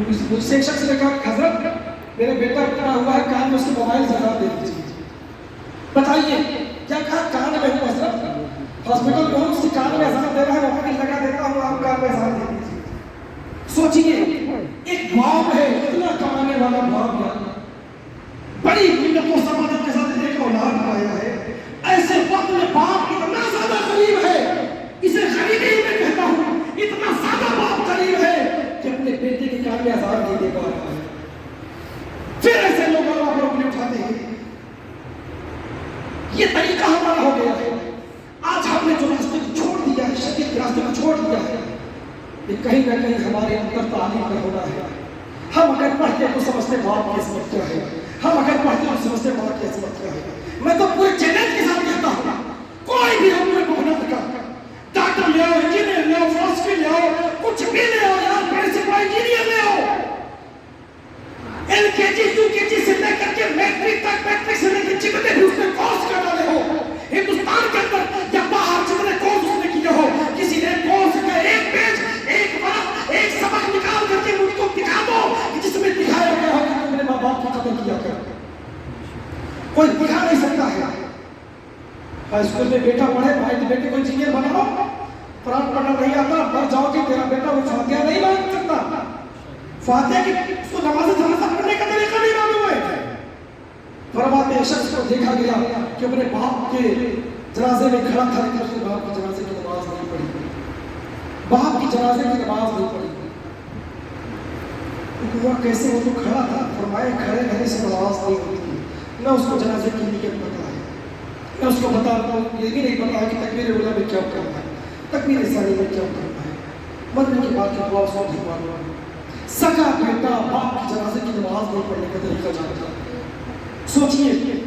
مجھ سے ایک شخص نے کہا حضرت میرے بیٹا پکڑا ہوا ہے کان میں اس کی موبائل زیادہ دے دیجیے بتائیے کیا کہا کان میں ہوں حضرت ہاسپٹل میں ہوں اس کی کان میں اذان دے رہا ہے موبائل لگا دیتا ہوں آپ کان میں اذان دے دیجیے سوچیے ایک باپ ہے اتنا کمانے والا باپ ہے بڑی محنت و سماجت کے ساتھ ایک اولاد پایا ہے ایسے وقت میں باپ اتنا زیادہ قریب ہے اسے خریدی میں کہتا ہوں اتنا زیادہ باپ قریب ہے کہ اپنے بیٹے کے کان میں اذان نہیں دے پا رہا ہے پھر ایسے لوگ اللہ پر انگلی اٹھاتے ہیں یہ طریقہ ہمارا ہو گیا ہے آج ہم نے جو راستے کو چھوڑ دیا ہے شریعت کے راستے کو چھوڑ دیا ہے یہ کہیں نہ کہیں ہمارے اندر تعلیم کا ہونا ہے ہم اگر پڑھتے تو سمجھتے باپ کی عظمت کیا ہے ہم اگر پڑھتے تو سمجھتے باپ کی عظمت کیا ہے میں تو پورے چیلنج کے ساتھ کہتا ہوں کوئی بھی ہم نے محنت کا ڈاکٹر لے آؤ انجینئر لے آؤ فلسفی لے آؤ کچھ بھی لے آؤ یار پرنسپل انجینئر لے آؤ ایل کے جی یو کے جی سے لے کر کے میٹرک تک میٹرک سے لے کے جتنے بھی اس نے کورس کر ڈالے ہو ہندوستان کے اندر یا باہر جتنے کورس اس نے کیے ہو کسی نے کورس کا ایک پیج ایک ورق ایک سبق نکال کر کے مجھ کو دکھا دو جس میں دکھایا گیا ہو کہ تم نے ماں باپ کو قتل کیا کر کوئی دکھا نہیں سکتا ہے ہائی اسکول میں بیٹا پڑھے بھائی بیٹے کو انجینئر بناؤ قرآن پڑھنا نہیں آتا مر جاؤ کہ تیرا بیٹا وہ فاتحہ نہیں مان سکتا فاتحہ کی اس کو نماز جنازہ پڑھنے کا طریقہ نہیں معلوم ہے فرماتے ہیں شخص کو دیکھا گیا کہ اپنے باپ کے جنازے میں کھڑا تھا لیکن اس نے باپ کے جنازے کی نماز نہیں پڑھی باپ کی جنازے کی نماز نہیں پڑھی ہوا کیسے وہ تو کھڑا تھا فرمایا کھڑے رہنے سے نماز نہیں ہوتی نہ اس کو جنازے کی نیت پتہ ہے نہ اس کو بتا یہ بھی نہیں پتا ہے کہ تکبیر اولیٰ میں کیا کرنا ہے تکبیر ثانی میں کیا کرنا ہے مرنے کے بعد کی دعا سو نہیں معلوم سگا بیٹا باپ کی جنازے کی نماز نہیں پڑھنے کا طریقہ جانتا سوچئے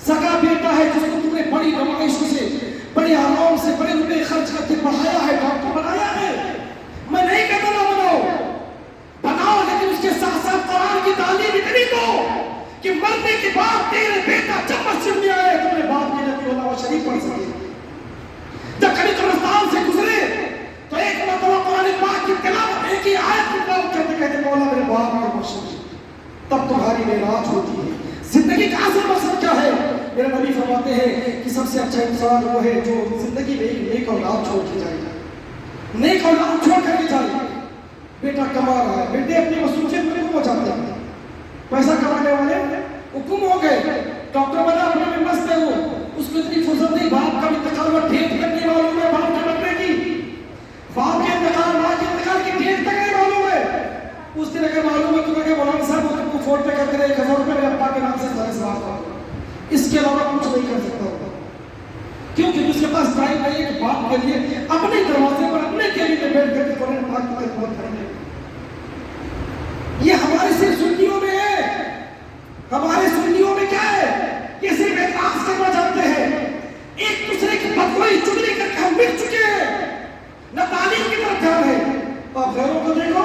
سگا بیٹا ہے جس کو تم نے بڑی نمائشوں سے بڑے آرام سے بڑے روپے خرچ کر کے پڑھایا ہے ڈاکٹر بنایا ہے میں نہیں کہتا نہ بناؤ لیکن اس کے ساتھ ساتھ قرآن کی تعلیم اتنی دو کہ مرنے کے بعد تیرے بیٹا جب مسجد میں آئے تم نے باپ کے نبی اللہ شریف پڑھ سکے جب کبھی قبرستان سے گزرے تو ایک مرتبہ قرآن پاک کی تلاوت ایک ہی آیت کی تلاوت کرتے کہتے مولا میرے باپ کو بخش دے تب تمہاری معراج ہوتی ہے زندگی کا اصل مقصد کیا ہے میرے نبی فرماتے ہیں کہ سب سے اچھا انسان وہ ہے جو زندگی میں ایک نیک اولاد چھوڑ کے جائے نیک اولاد چھوڑ کر کے جائے بیٹا کما رہا ہے بیٹے اپنی مصروفیت میں گم ہو جاتے ہیں پیسہ کمانے والے وہ گم ہو گئے ڈاکٹر بنا اپنے میں مست ہے وہ اس کو اتنی فرصت نہیں باپ کا انتقال وہ ڈیٹ تک نہیں معلوم ہے باپ کے مرنے کی باپ کے انتقال ماں کے انتقال کی ڈیٹ تک نہیں معلوم ہے اس دن اگر معلوم ہے تو کہ مولانا صاحب وہ تم کو فون پے کر کے 1000 روپے میرے ابا کے نام سے سارے سوال کر اس کے علاوہ کچھ نہیں کر سکتا ہوگا کیونکہ اس کے پاس ٹائم نہیں ہے کہ باپ کے لیے اپنے دروازے پر اپنے کیبن میں بیٹھ کر کے قرآن پاک کی تلاوت کرنے یہ ہمارے صرف سنیوں میں ہے ہمارے سنیوں میں کیا ہے یہ صرف اعتراض کرنا چاہتے ہیں ایک دوسرے کی بدگوئی چگلی کر کے ہم مل چکے ہیں نہ تعلیم کی طرف دھیان ہے آپ غیروں کو دیکھو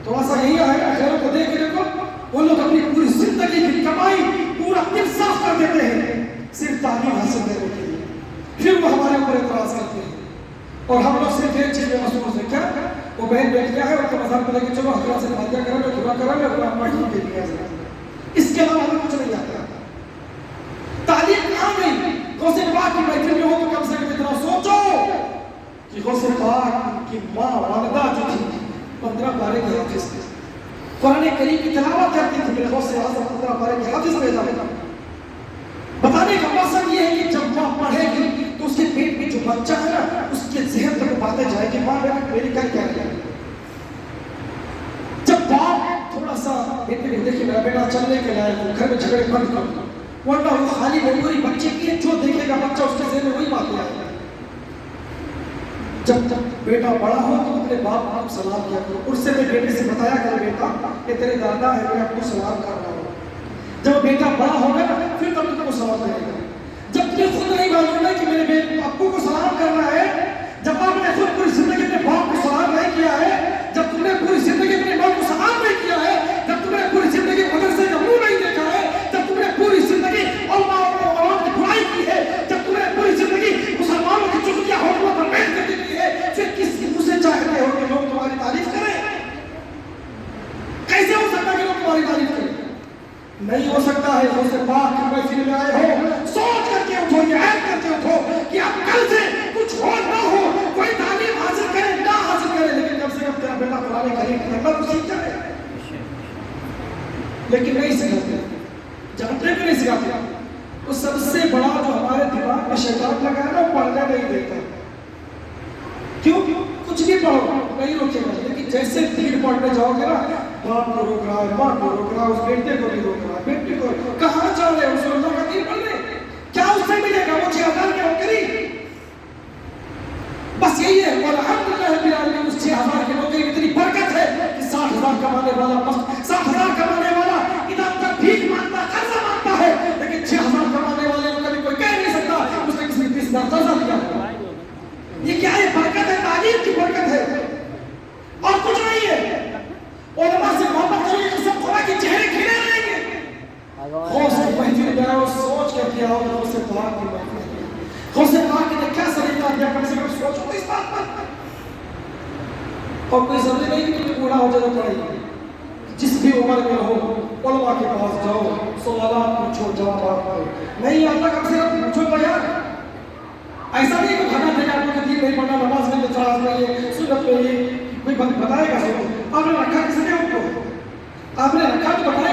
تھوڑا سا یہی ہے غیروں کو دیکھ کے دیکھو وہ لوگ اپنی پوری زندگی کی کمائی پورا دل صاف کر دیتے ہیں صرف تعلیم حاصل کرنے کے لیے پھر وہ ہمارے اوپر اعتراض کرتے ہیں اور ہم لوگ صرف ایک چیز میں مصروف ہیں کیا وہ بہن بیٹھ گیا ہے ان کا مذہب کو لے کے چلو حضرت سے فاتحہ کرو میں دعا کرو میں قرآن پاک کے لیے اس کے علاوہ ہمیں کچھ نہیں آتا تعلیم کہاں گئی غوث پاک کی محفل میں ہو تو کم سے کم اتنا سوچو کہ غوث پاک کی ماں والدہ جو تھی 15 پارے کے حافظ تھے قرآن کریم کی تلاوت کرتی تھی میرے غوث اعظم 15 پارے کے حافظ پیدا ہوتا بتانے کا مقصد یہ ہے کہ جب ماں پڑھے گی تو اس کے پیٹ میں جو بچہ ہے نا اس کے ذہن تک باتیں جائے کہ ماں میری کیا ہے جب باپ تھوڑا سا بیٹے کو دیکھے میرا بیٹا چلنے کے لائق گھر میں جھگڑے بند کر ورنہ وہ خالی میموری بچے کی ہے جو دیکھے گا بچہ اس کے ذہن میں وہی باتیں آئے گا جب تک بیٹا بڑا ہو تو اپنے باپ کو سلام کیا کرو اس سے میں بیٹے سے بتایا کرو بیٹا کہ تیرے دادا ہے میں آپ کو سلام کر رہا ہوں جب بیٹا بڑا ہوگا پھر تب تک وہ سلام کرے گا جب تمہیں خود نہیں معلوم ہے کہ میرے بیٹے ابو کو سلام کرنا ہے جب آپ نے خود پوری زندگی اپنے باپ کو سلام نہیں کیا ہے جب تم نے پوری زندگی اپنے ماں کو سلام نہیں کیا ہے جب تم نے پوری زندگی مدرسے کا منہ نہیں دیکھا ہے جب تم نے پوری زندگی علماء کی برائی کی ہے جب تم نے پوری زندگی مسلمانوں کی چغلیاں ہوٹلوں پر بیٹھ کر کی ہے پھر کس کی منہ سے چاہتے ہو کہ لوگ تمہاری تعریف کریں ہماری تعریف کریں. نہیں ہو سکتا ہے غوث پاک کے محفل میں آئے ہو سوچ کر کے اٹھو، یہ عہد کر کے اٹھو کہ اب کل سے کچھ ہو نہ ہو، کوئی تعلیم حاصل کرے نہ حاصل کرے، لیکن کم سے کم تیرا بیٹا قرآن کریم پڑھنا تو سیکھ جائے. لیکن نہیں سکھاتے، جانتے بھی نہیں سکھاتے. تو سب سے بڑا جو ہمارے دماغ میں شیطان لگا ہے نا، وہ پڑھنے نہیں دیتا. کیوں؟ کچھ بھی پڑھو نہیں روکے گا، لیکن جیسے بھیڑ پڑھنے جاؤ گے نا، باپ کو روک رہا ہے، ماں کو روک رہا ہے، اس بیٹے کو بھی روک رہا ہے، بیٹی کو. کہاں جا رہے ہیں؟ اس اللہ کا دین پڑھنے. کیا اس سے ملے گا؟ وہ 6000 کے نوکری. بس یہی ہے. اور الحمدللہ رب العالمین اس 6000 کی نوکری میں اتنی برکت ہے کہ 60,000 کمانے والا 60,000 کمانے والا ادھر تک بھیک مانگتا، قرضہ مانگتا ہے، لیکن 6000 کمانے والے کو کبھی کوئی کہہ نہیں سکتا اس نے کسی نے 20,000 قرضہ دیا. یہ کیا ہے؟ برکت ہے، تعلیم کی برکت ہے اور کچھ نہیں ہے. علماء سے محبت کریں، قسم خدا کے چہرے کھلے رہیں گے. غوث کی محفل میں آؤ، سوچ کر کے آؤ. غوث پاک کی محفل میں غوث پاک نے کیا سلیقہ دیا، کم سے کم سوچو اس بات پر. اور کوئی ضروری نہیں کہ تم بوڑھا ہو جائے پڑے گی. جس بھی عمر میں ہو علماء کے پاس جاؤ، سوالات پوچھو، جوابات دو. نہیں آتا کم سے کم پوچھو تو یار. ایسا نہیں کہ کھانا دے گا، آپ کو دین نہیں پڑھنا، نماز میں اعتراض نہیں ہے، سنت میں یہ کوئی بتائے گا. سنو آپ نے رکھا کس نے ان کو؟ آپ نے رکھا تو بتائے